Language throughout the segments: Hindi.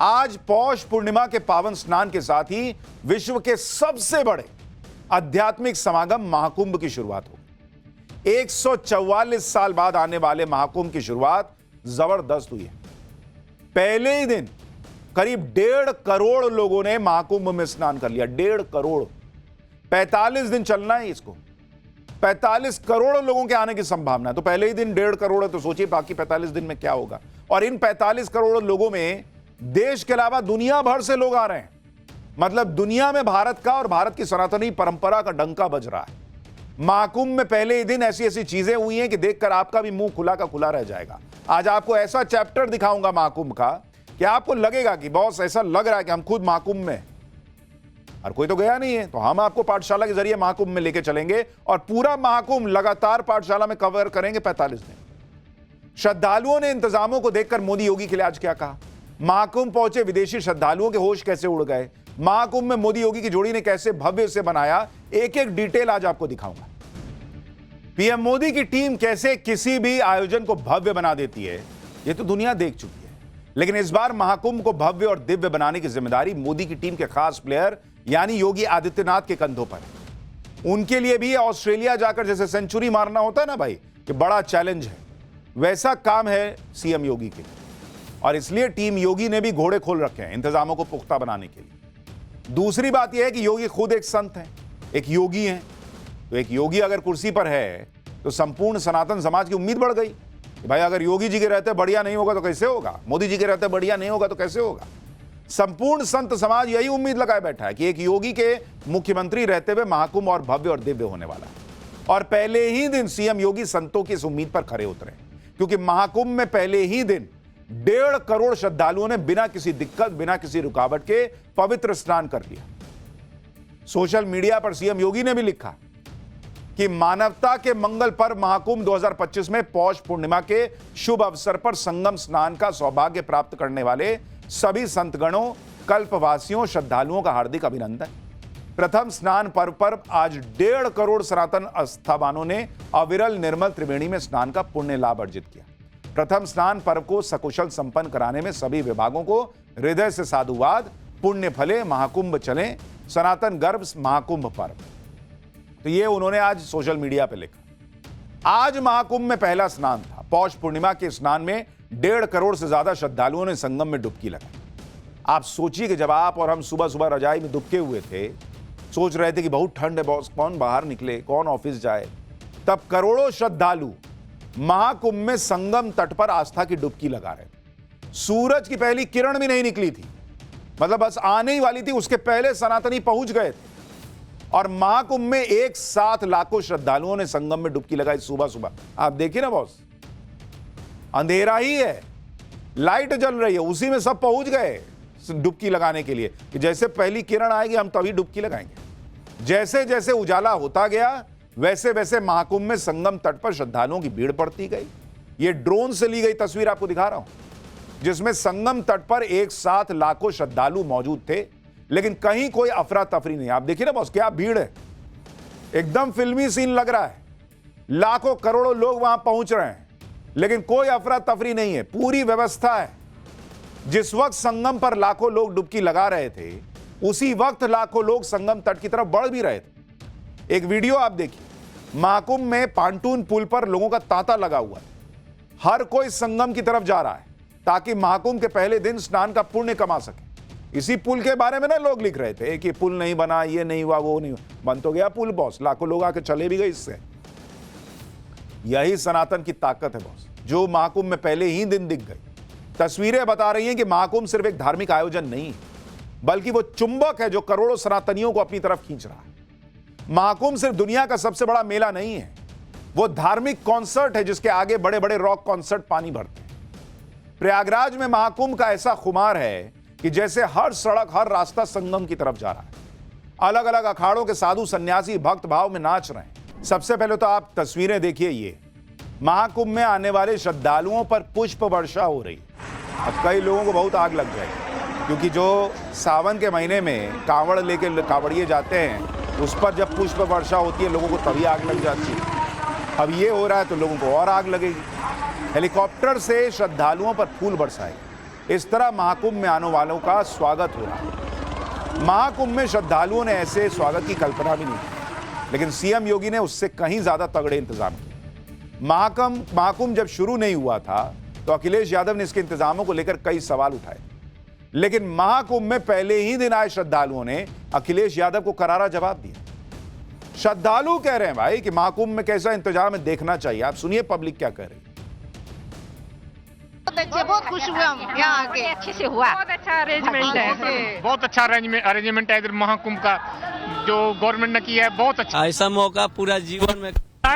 आज पौष पूर्णिमा के पावन स्नान के साथ ही विश्व के सबसे बड़े आध्यात्मिक समागम महाकुंभ की शुरुआत होगी। 144 साल बाद आने वाले महाकुंभ की शुरुआत जबरदस्त हुई है। पहले ही दिन करीब 1.5 करोड़ लोगों ने महाकुंभ में स्नान कर लिया। 1.5 करोड़। 45 दिन चलना है इसको। 45 करोड़ लोगों के आने की संभावना है। तो पहले ही दिन 1.5 करोड़ है, तो सोचिए बाकी 45 दिन में क्या होगा। और इन 45 करोड़ लोगों में देश के अलावा दुनिया भर से लोग आ रहे हैं। मतलब दुनिया में भारत का और भारत की सनातनी परंपरा का डंका बज रहा है। महाकुंभ में पहले ही दिन ऐसी ऐसी चीजें हुई हैं कि देखकर आपका भी मुंह खुला का खुला रह जाएगा। आज आपको ऐसा चैप्टर दिखाऊंगा महाकुंभ का कि आपको लगेगा कि बॉस ऐसा लग रहा है कि हम खुद महाकुंभ में, और कोई तो गया नहीं है, तो हम आपको पाठशाला के जरिए महाकुंभ में लेके चलेंगे और पूरा महाकुंभ लगातार पाठशाला में कवर करेंगे 45 दिन। श्रद्धालुओं ने इंतजामों को देखकर मोदी योगी के लिए आज क्या कहा। महाकुंभ पहुंचे विदेशी श्रद्धालुओं के होश कैसे उड़ गए। महाकुंभ में मोदी योगी की जोड़ी ने कैसे भव्य से बनाया, एक एक डिटेल आज आपको दिखाऊंगा। पीएम मोदी की टीम कैसे किसी भी आयोजन को भव्य बना देती है, यह तो दुनिया देख चुकी है। लेकिन इस बार महाकुंभ को भव्य और दिव्य बनाने की जिम्मेदारी मोदी की टीम के खास प्लेयर यानी योगी आदित्यनाथ के कंधों पर है। उनके लिए भी ऑस्ट्रेलिया जाकर जैसे सेंचुरी मारना होता है ना भाई, कि बड़ा चैलेंज है, वैसा काम है सीएम योगी के लिए। और इसलिए टीम योगी ने भी घोड़े खोल रखे हैं इंतजामों को पुख्ता बनाने के लिए। दूसरी बात यह है कि योगी खुद एक संत हैं, एक योगी हैं। तो एक योगी अगर कुर्सी पर है तो संपूर्ण सनातन समाज की उम्मीद बढ़ गई कि भाई अगर योगी जी के रहते बढ़िया नहीं होगा तो कैसे होगा, मोदी जी के रहते बढ़िया नहीं होगा तो कैसे होगा। संपूर्ण संत समाज यही उम्मीद लगाए बैठा है कि एक योगी के मुख्यमंत्री रहते हुए महाकुंभ और भव्य और दिव्य होने वाला है। और पहले ही दिन सीएम योगी संतों की इस उम्मीद पर खरे उतरे, क्योंकि महाकुंभ में पहले ही दिन 1.5 करोड़ श्रद्धालुओं ने बिना किसी दिक्कत, बिना किसी रुकावट के पवित्र स्नान कर लिया। सोशल मीडिया पर सीएम योगी ने भी लिखा कि मानवता के मंगल पर्व महाकुंभ 2025 में पौष पूर्णिमा के शुभ अवसर पर संगम स्नान का सौभाग्य प्राप्त करने वाले सभी संतगणों, कल्पवासियों, श्रद्धालुओं का हार्दिक अभिनंदन। प्रथम स्नान पर्व पर आज 1.5 करोड़ सनातन आस्थावानों ने अविरल निर्मल त्रिवेणी में स्नान का पुण्य लाभ अर्जित किया। प्रथम स्नान पर्व को सकुशल संपन्न कराने में सभी विभागों को हृदय से साधुवाद। पुण्य फले महाकुंभ चले, सनातन गर्भ महाकुंभ पर्व। तो ये उन्होंने आज सोशल मीडिया पे लिखा। आज महाकुंभ में पहला स्नान था। पौष पूर्णिमा के स्नान में 1.5 करोड़ से ज्यादा श्रद्धालुओं ने संगम में डुबकी लगाई। आप सोचिए कि जब आप और हम सुबह सुबह रजाई में दुबके हुए थे, सोच रहे थे कि बहुत ठंड है बॉस, कौन बाहर निकले, कौन ऑफिस जाए, तब करोड़ों श्रद्धालु महाकुंभ में संगम तट पर आस्था की डुबकी लगा रहे थे। सूरज की पहली किरण भी नहीं निकली थी, मतलब बस आने ही वाली थी, उसके पहले सनातनी पहुंच गए थे। और महाकुंभ में एक साथ लाखों श्रद्धालुओं ने संगम में डुबकी लगाई सुबह सुबह। आप देखिए ना बॉस, अंधेरा ही है, लाइट जल रही है, उसी में सब पहुंच गए डुबकी लगाने के लिए कि जैसे पहली किरण आएगी हम तभी डुबकी लगाएंगे। जैसे जैसे उजाला होता गया वैसे वैसे महाकुंभ में संगम तट पर श्रद्धालुओं की भीड़ बढ़ती गई। ये ड्रोन से ली गई तस्वीर आपको दिखा रहा हूं, जिसमें संगम तट पर एक साथ लाखों श्रद्धालु मौजूद थे, लेकिन कहीं कोई अफरा तफरी नहीं। आप देखिए ना बॉस, क्या भीड़ है, एकदम फिल्मी सीन लग रहा है। लाखों करोड़ों लोग वहां पहुंच रहे हैं, लेकिन कोई अफरा तफरी नहीं है, पूरी व्यवस्था है। जिस वक्त संगम पर लाखों लोग डुबकी लगा रहे थे, उसी वक्त लाखों लोग संगम तट की तरफ बढ़ भी रहे थे। एक वीडियो आप देखिए, महाकुंभ में पांटून पुल पर लोगों का तांता लगा हुआ है। हर कोई संगम की तरफ जा रहा है ताकि महाकुंभ के पहले दिन स्नान का पुण्य कमा सके। इसी पुल के बारे में ना लोग लिख रहे थे कि पुल नहीं बना, ये नहीं हुआ, वो नहीं हुआ। बन तो गया पुल बॉस, लाखों लोग आके चले भी गए इससे। यही सनातन की ताकत है बॉस, जो महाकुंभ में पहले ही दिन दिख गई। तस्वीरें बता रही हैं कि महाकुंभ सिर्फ एक धार्मिक आयोजन नहीं है, बल्कि वो चुंबक है जो करोड़ों सनातनियों को अपनी तरफ खींच रहा है। महाकुंभ सिर्फ दुनिया का सबसे बड़ा मेला नहीं है, वो धार्मिक कॉन्सर्ट है जिसके आगे बड़े बड़े रॉक कॉन्सर्ट पानी भरते हैं। प्रयागराज में महाकुंभ का ऐसा खुमार है कि जैसे हर सड़क, हर रास्ता संगम की तरफ जा रहा है। अलग अलग अखाड़ों के साधु सन्यासी भक्त भाव में नाच रहे हैं। सबसे पहले तो आप तस्वीरें देखिए, ये महाकुंभ में आने वाले श्रद्धालुओं पर पुष्प वर्षा हो रही है। अब कई लोगों को बहुत आग लग जाएगी, क्योंकि जो सावन के महीने में कांवड़ लेके कांवड़िए जाते हैं, उस पर जब पुष्प वर्षा होती है लोगों को तभी आग लग जाती है। अब ये हो रहा है तो लोगों को और आग लगेगी। हेलीकॉप्टर से श्रद्धालुओं पर फूल बरसाए। इस तरह महाकुंभ में आने वालों का स्वागत हो रहा है। महाकुंभ में श्रद्धालुओं ने ऐसे स्वागत की कल्पना भी नहीं की, लेकिन सीएम योगी ने उससे कहीं ज्यादा तगड़े इंतजाम किए। महाकुंभ जब शुरू नहीं हुआ था तो अखिलेश यादव ने इसके इंतजामों को लेकर कई सवाल उठाए, लेकिन महाकुंभ में पहले ही दिन आए श्रद्धालुओं ने अखिलेश यादव को करारा जवाब दिया। श्रद्धालु कह रहे हैं भाई कि महाकुंभ में कैसा इंतजाम है देखना चाहिए। आप सुनिए पब्लिक क्या कह रही है। बहुत खुश हुए हम यहाँ आके, अच्छे से हुआ, बहुत अच्छा अरेंजमेंट है, बहुत अच्छा अरेंजमेंट है इधर महाकुंभ का जो गवर्नमेंट ने किया है, बहुत अच्छा। ऐसा मौका पूरा जीवन में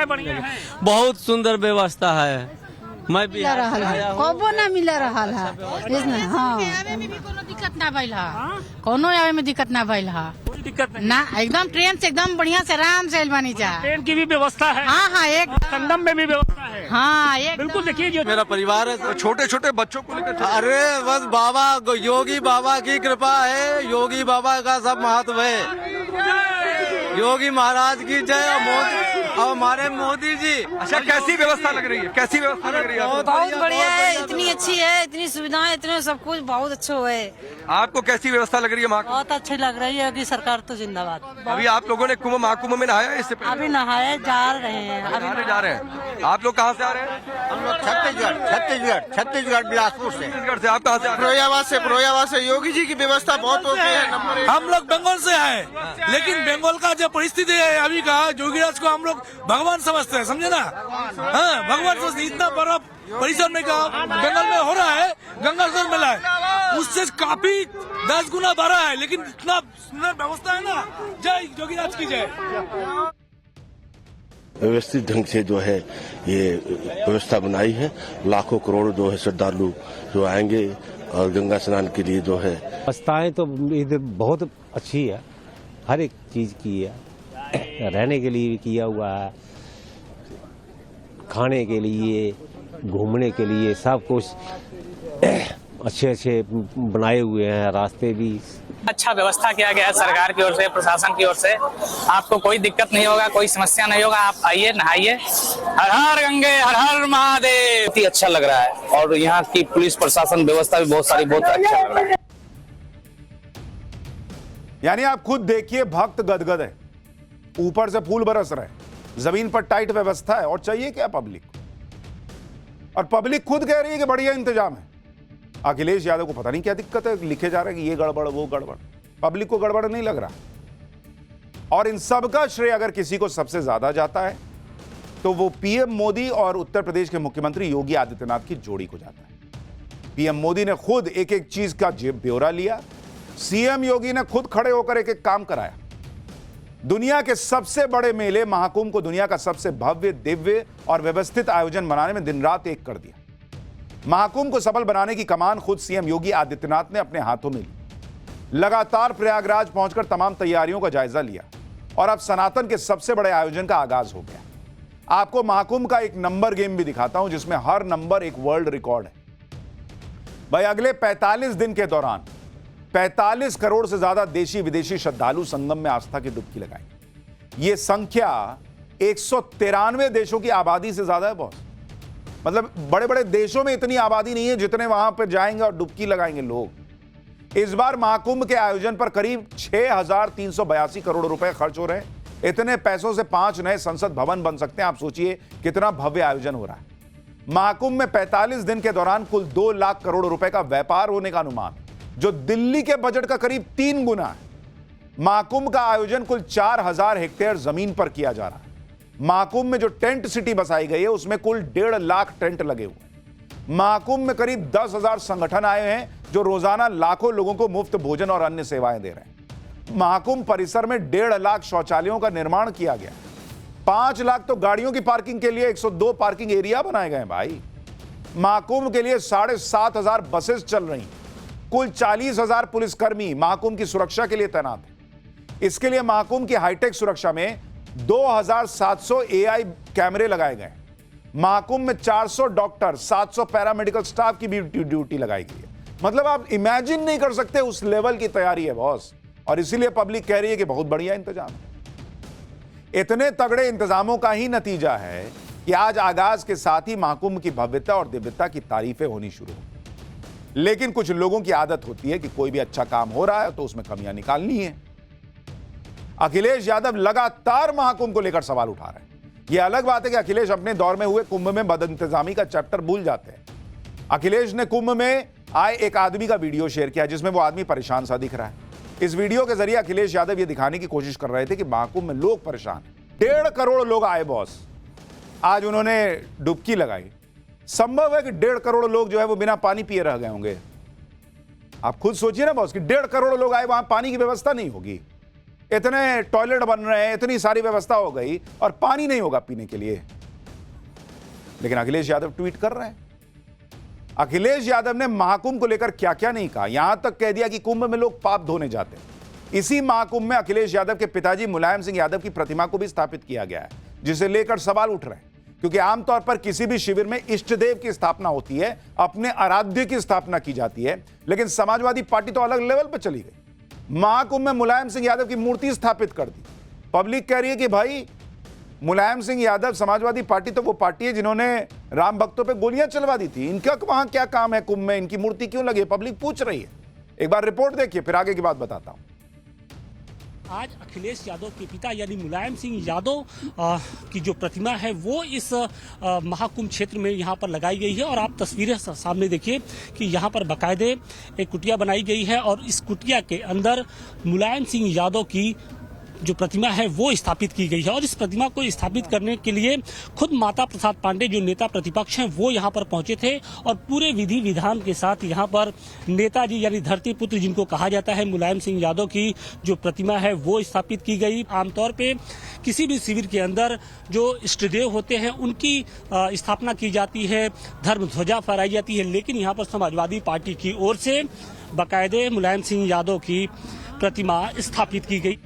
बढ़िया है, बहुत सुंदर व्यवस्था है। मैं भी कबो ना मिल रहा है, हाँ कोनो दिक्कत ना भइल है, कोनो आवे में दिक्कत ना भइल है, कोई दिक्कत नहीं ना एकदम ट्रेन से एकदम बढ़िया से आराम से बनी जा। ट्रेन की भी व्यवस्था है, हाँ एक संगम में भी व्यवस्था है, हाँ एक बिल्कुल। देखिए जो मेरा परिवार है तो छोटे छोटे बच्चों को लेकर, अरे बस बाबा योगी बाबा की कृपा है, योगी बाबा का सब महत्व है, योगी महाराज की जय और मोदी और हमारे मोदी जी। अच्छा कैसी व्यवस्था लग रही है, कैसी व्यवस्था लग रही है आपको? बहुत बढ़िया है, इतनी अच्छी है, इतनी सुविधाएं, इतने सब कुछ बहुत अच्छा है। आपको कैसी व्यवस्था लग रही है महाकुंभ? बहुत अच्छी लग रही है कि सरकार तो जिंदाबाद। अभी आप लोगों ने महाकुंभ में नहाया है इससे पहले? अभी नहाए जा रहे हैं, नहाने जा रहे हैं। आप लोग कहाँ से आ रहे हैं? हम लोग छत्तीसगढ़ बिलासपुर से। छत्तीसगढ़ से। आप कहाँ से आ रहे हैं? प्रोयावा से। योगी जी की व्यवस्था बहुत होती है, नंबर एक। हम लोग बंगाल से आए, लेकिन बंगाल का जो परिस्थिति है अभी का, योगीराज को हम लोग भगवान समझते हैं, समझे ना? हाँ, भगवान समझते। इतना बड़ा परिसर में का बंगाल में हो रहा है, गंगा जल मिला है, उससे काफी 10 गुना बढ़ा है, लेकिन इतना सुंदर व्यवस्था है ना। जय योगीराज की जय। व्यवस्थित ढंग से जो है ये व्यवस्था बनाई है। लाखों करोड़ जो है श्रद्धालु जो आएंगे और गंगा स्नान के लिए जो है। व्यवस्थाएं तो इधर बहुत अच्छी है, हर एक चीज की है, रहने के लिए किया हुआ है, खाने के लिए, घूमने के लिए, सब कुछ अच्छे अच्छे बनाए हुए हैं, रास्ते भी अच्छा व्यवस्था किया गया है सरकार की ओर से, प्रशासन की ओर से। आपको कोई दिक्कत नहीं होगा, कोई समस्या नहीं होगा। आप आइए, नहाइए। हर हर गंगे, हर हर महादेव। बहुत ही अच्छा लग रहा है और यहाँ की पुलिस प्रशासन व्यवस्था भी बहुत सारी, बहुत अच्छा लग रहा है। यानी आप खुद देखिए, भक्त गदगद है, ऊपर से फूल बरस रहे, जमीन पर टाइट व्यवस्था है, और चाहिए क्या पब्लिक? और पब्लिक खुद कह रही है कि बढ़िया इंतजाम है। अखिलेश यादव को पता नहीं क्या दिक्कत है, लिखे जा रहे हैं कि ये गड़बड़ वो गड़बड़। पब्लिक को गड़बड़ नहीं लग रहा। और इन सब का श्रेय अगर किसी को सबसे ज्यादा जाता है तो वो पीएम मोदी और उत्तर प्रदेश के मुख्यमंत्री योगी आदित्यनाथ की जोड़ी को जाता है। पीएम मोदी ने खुद एक एक चीज का ब्यौरा लिया, सीएम योगी ने खुद खड़े होकर एक एक काम कराया। दुनिया के सबसे बड़े मेले महाकुंभ को दुनिया का सबसे भव्य, दिव्य और व्यवस्थित आयोजन बनाने में दिन रात एक कर दिया। महाकुंभ को सफल बनाने की कमान खुद सीएम योगी आदित्यनाथ ने अपने हाथों में ली। लगातार प्रयागराज पहुंचकर तमाम तैयारियों का जायजा लिया और अब सनातन के सबसे बड़े आयोजन का आगाज हो गया। आपको महाकुंभ का एक नंबर गेम भी दिखाता हूं जिसमें हर नंबर एक वर्ल्ड रिकॉर्ड है। भाई अगले 45 दिन के दौरान 45 करोड़ से ज्यादा देशी विदेशी श्रद्धालु संगम में आस्था की डुबकी लगाएंगे। यह संख्या 193 देशों की आबादी से ज्यादा है बॉस। मतलब बड़े बड़े देशों में इतनी आबादी नहीं है जितने वहां पर जाएंगे और डुबकी लगाएंगे लोग। इस बार महाकुंभ के आयोजन पर करीब 6,382 करोड़ रुपए खर्च हो रहे हैं। इतने पैसों से 5 नए संसद भवन बन सकते हैं। आप सोचिए कितना भव्य आयोजन हो रहा है। महाकुंभ में 45 दिन के दौरान कुल 2 लाख करोड़ रुपए का व्यापार होने का अनुमान, जो दिल्ली के बजट का करीब 3 गुना है। महाकुंभ का आयोजन कुल 4,000 हेक्टेयर जमीन पर किया जा रहा है। महाकुंभ में जो टेंट सिटी बसाई गई है उसमें कुल 1.5 लाख टेंट लगे हुए हैं। महाकुंभ में करीब 10,000 संगठन आए हैं जो रोजाना लाखों लोगों को मुफ्त भोजन और अन्य सेवाएं दे रहे हैं। महाकुंभ परिसर में 1.5 लाख शौचालयों का निर्माण किया गया। 5 लाख तो गाड़ियों की पार्किंग के लिए 102 पार्किंग एरिया बनाए गए हैं भाई। महाकुंभ के लिए 7,500 बसेस चल रही। कुल 40,000 पुलिसकर्मी महाकुंभ की सुरक्षा के लिए तैनात हैं। इसके लिए महाकुंभ की हाईटेक सुरक्षा में 2,700 एआई कैमरे लगाए गए। महाकुंभ में 400 डॉक्टर, 700 पैरामेडिकल स्टाफ की भी ड्यूटी लगाई गई है। मतलब आप इमेजिन नहीं कर सकते उस लेवल की तैयारी है बॉस। और इसीलिए पब्लिक कह रही है कि बहुत बढ़िया इंतजाम है। इतने तगड़े इंतजामों का ही नतीजा है कि आज आगाज के साथ ही महाकुंभ की भव्यता और दिव्यता की तारीफें होनी शुरू हो। लेकिन कुछ लोगों की आदत होती है कि कोई भी अच्छा काम हो रहा है तो उसमें कमियां निकालनी है। अखिलेश यादव लगातार महाकुंभ को लेकर सवाल उठा रहे हैं। यह अलग बात है कि अखिलेश अपने दौर में हुए कुंभ में बदइंतजामी का चैप्टर भूल जाते हैं। अखिलेश ने कुंभ में आए एक आदमी का वीडियो शेयर किया जिसमें वो आदमी परेशान सा दिख रहा है। इस वीडियो के जरिए अखिलेश यादव ये दिखाने की कोशिश कर रहे थे कि महाकुंभ में लोग परेशान हैं। 1.5 करोड़ लोग आए बॉस, आज उन्होंने डुबकी लगाई। संभव है कि 1.5 करोड़ लोग जो है वो बिना पानी पिए रह गए होंगे। आप खुद सोचिए ना बॉस कि 1.5 करोड़ लोग आए, वहां पानी की व्यवस्था नहीं होगी। इतने टॉयलेट बन रहे हैं, इतनी सारी व्यवस्था हो गई और पानी नहीं होगा पीने के लिए। लेकिन अखिलेश यादव ट्वीट कर रहे हैं। अखिलेश यादव ने महाकुंभ को लेकर क्या क्या नहीं कहा, यहां तक कह दिया कि कुंभ में लोग पाप धोने जाते हैं। इसी महाकुंभ में अखिलेश यादव के पिताजी मुलायम सिंह यादव की प्रतिमा को भी स्थापित किया गया है, जिसे लेकर सवाल उठ रहे हैं। क्योंकि आमतौर पर किसी भी शिविर में इष्ट देव की स्थापना होती है, अपने आराध्य की स्थापना की जाती है, लेकिन समाजवादी पार्टी तो अलग लेवल पर चली गई। महाकुंभ में मुलायम सिंह यादव की मूर्ति स्थापित कर दी। पब्लिक कह रही है कि भाई मुलायम सिंह यादव, समाजवादी पार्टी तो वो पार्टी है जिन्होंने राम भक्तों पे गोलियां चलवा दी थी, इनका वहां क्या काम है कुंभ में, इनकी मूर्ति क्यों लगी है, पब्लिक पूछ रही है। एक बार रिपोर्ट देखिए, फिर आगे की बात बताता हूं। आज अखिलेश यादव के पिता यानी मुलायम सिंह यादव की जो प्रतिमा है वो इस महाकुंभ क्षेत्र में यहाँ पर लगाई गई है। और आप तस्वीरें सामने देखिए कि यहाँ पर बाकायदे एक कुटिया बनाई गई है और इस कुटिया के अंदर मुलायम सिंह यादव की जो प्रतिमा है वो स्थापित की गई है। और इस प्रतिमा को स्थापित करने के लिए खुद माता प्रसाद पांडे जो नेता प्रतिपक्ष हैं वो यहाँ पर पहुंचे थे और पूरे विधि विधान के साथ यहाँ पर नेताजी यानी धरती पुत्र जिनको कहा जाता है मुलायम सिंह यादव की जो प्रतिमा है वो स्थापित की गई। आमतौर पे किसी भी शिविर के अंदर जो इष्टदेव होते हैं उनकी स्थापना की जाती है, धर्म ध्वजा फहराई जाती है, लेकिन यहाँ पर समाजवादी पार्टी की ओर से बाकायदे मुलायम सिंह यादव की प्रतिमा स्थापित की गई।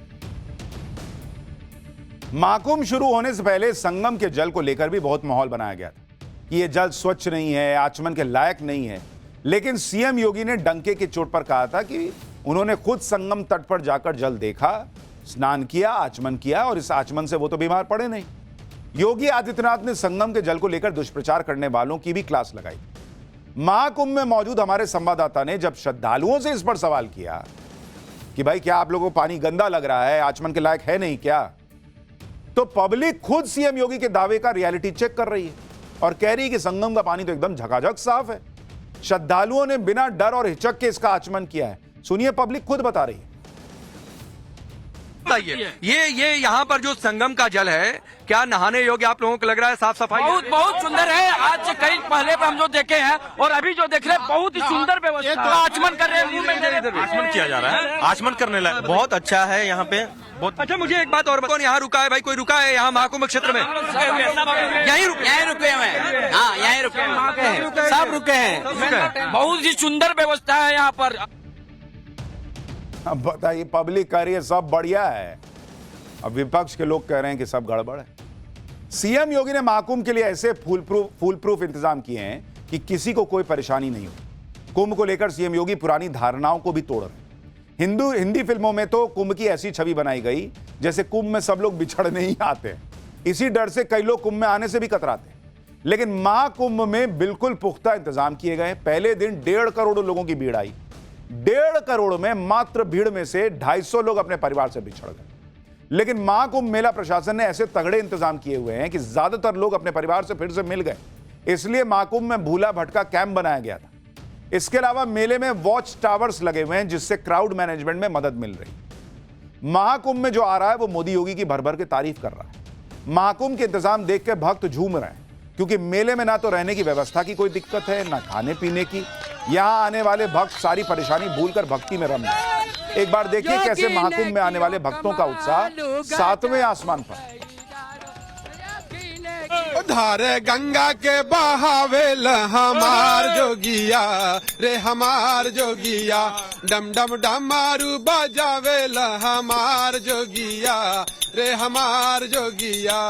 महाकुंभ शुरू होने से पहले संगम के जल को लेकर भी बहुत माहौल बनाया गया था कि यह जल स्वच्छ नहीं है, आचमन के लायक नहीं है। लेकिन सीएम योगी ने डंके की चोट पर कहा था कि उन्होंने खुद संगम तट पर जाकर जल देखा, स्नान किया, आचमन किया और इस आचमन से वो तो बीमार पड़े नहीं। योगी आदित्यनाथ ने संगम के जल को लेकर दुष्प्रचार करने वालों की भी क्लास लगाई। महाकुंभ में मौजूद हमारे संवाददाता ने जब श्रद्धालुओं से इस पर सवाल किया कि भाई क्या आप लोगों को पानी गंदा लग रहा है, आचमन के लायक है नहीं क्या, तो पब्लिक खुद सीएम योगी के दावे का रियलिटी चेक कर रही है और कह रही है कि संगम का पानी तो एकदम झकाझक साफ है। श्रद्धालुओं ने बिना डर और हिचक के इसका आचमन किया है। सुनिए, पब्लिक खुद बता रही है। ये यहाँ पर जो संगम का जल है क्या नहाने योग्य आप लोगों को लग रहा है? साफ सफाई बहुत सुंदर है। आज से कई पहले हम जो देखे हैं और अभी जो देख रहे हैं बहुत ही सुंदर व्यवस्था। आचमन कर रहे हैं, आचमन किया जा रहा है, आचमन करने लायक बहुत अच्छा है यहाँ पे। बहुत अच्छा। मुझे एक बात और बताओ, यहाँ रुका है भाई, कोई रुका है यहाँ महाकुंभ क्षेत्र में? यहीं रुके हैं। हाँ, यहीं रुके हैं, सब रुके हैं। बहुत ही सुंदर व्यवस्था है यहाँ पर। अब बताइए, पब्लिक कह रही है सब बढ़िया है, अब विपक्ष के लोग कह रहे हैं कि सब गड़बड़ है। सीएम योगी ने महाकुंभ के लिए ऐसे फूल प्रूफ इंतजाम किए हैं कि किसी को कोई परेशानी नहीं हो। कुंभ को लेकर सीएम योगी पुरानी धारणाओं को भी तोड़ रहे हैं। हिंदी फिल्मों में तो कुंभ की ऐसी छवि बनाई गई जैसे कुंभ में सब लोग बिछड़ने ही आते हैं। इसी डर से कई लोग कुंभ में आने से भी कतराते हैं। लेकिन महाकुंभ में बिल्कुल पुख्ता इंतजाम किए गए। पहले दिन 1.5 करोड़ लोगों की भीड़ आई। 1.5 करोड़ में मात्र भीड़ में से 250 लोग अपने परिवार से बिछड़ गए। लेकिन महाकुंभ मेला प्रशासन ने ऐसे तगड़े इंतजाम किए हुए हैं कि ज्यादातर लोग अपने परिवार से फिर से मिल गए। इसलिए महाकुंभ में भूला भटका कैंप बनाया गया था। इसके अलावा मेले में वॉच टावर्स लगे हुए हैं जिससे क्राउड मैनेजमेंट में मदद मिल रही। महाकुंभ में जो आ रहा है वो मोदी योगी की भर भर के तारीफ कर रहा है। महाकुंभ के इंतजाम देख के भक्त झूम रहे हैं क्योंकि मेले में ना तो रहने की व्यवस्था की कोई दिक्कत है, ना खाने पीने की। यहाँ आने वाले भक्त सारी परेशानी भूलकर भक्ति में रम गए। एक बार देखिए कैसे महाकुंभ में आने वाले भक्तों का उत्साह 7वें आसमान पर। धारे गंगा के बहावेल हमार जोगिया रे, हमार जोगिया डम डम डमारू बजावेल हमार जोगिया रे, हमार जोगिया।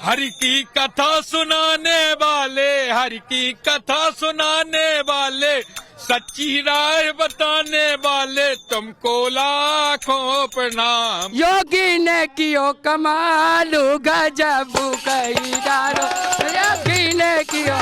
हरि की कथा सुनाने वाले, हरि की कथा सुनाने वाले, सच्ची राय बताने वाले, तुमको लाखों प्रणाम। योगी ने कियो कमालू गजब कई डारो, योगी ने कियो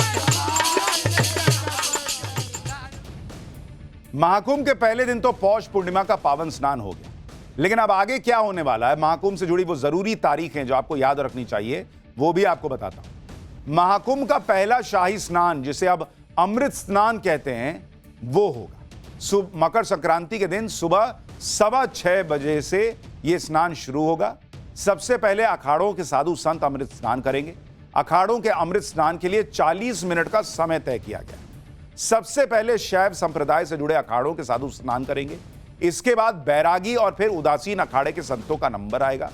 महाकुंभ के पहले दिन तो पौष पूर्णिमा का पावन स्नान हो गया, लेकिन अब आगे क्या होने वाला है, महाकुंभ से जुड़ी वो जरूरी तारीखें जो आपको याद रखनी चाहिए, वो भी आपको बताता हूं। महाकुंभ का पहला शाही स्नान, जिसे अब अमृत स्नान कहते हैं, वो होगा मकर संक्रांति के दिन सुबह 6:15 बजे से यह स्नान शुरू होगा। सबसे पहले अखाड़ों के साधु संत अमृत स्नान करेंगे। अखाड़ों के अमृत स्नान के लिए 40 मिनट का समय तय किया गया। सबसे पहले शैव संप्रदाय से जुड़े अखाड़ों के साधु स्नान करेंगे। इसके बाद बैरागी और फिर उदासीन अखाड़े के संतों का नंबर आएगा।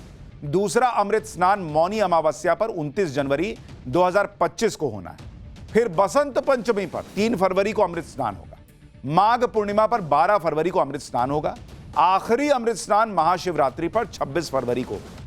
दूसरा अमृत स्नान मौनी अमावस्या पर 29 जनवरी 2025 को होना है। फिर बसंत पंचमी पर 3 फरवरी को अमृत स्नान होगा। माघ पूर्णिमा पर 12 फरवरी को अमृत स्नान होगा। आखिरी अमृत स्नान महाशिवरात्रि पर 26 फरवरी को होगा।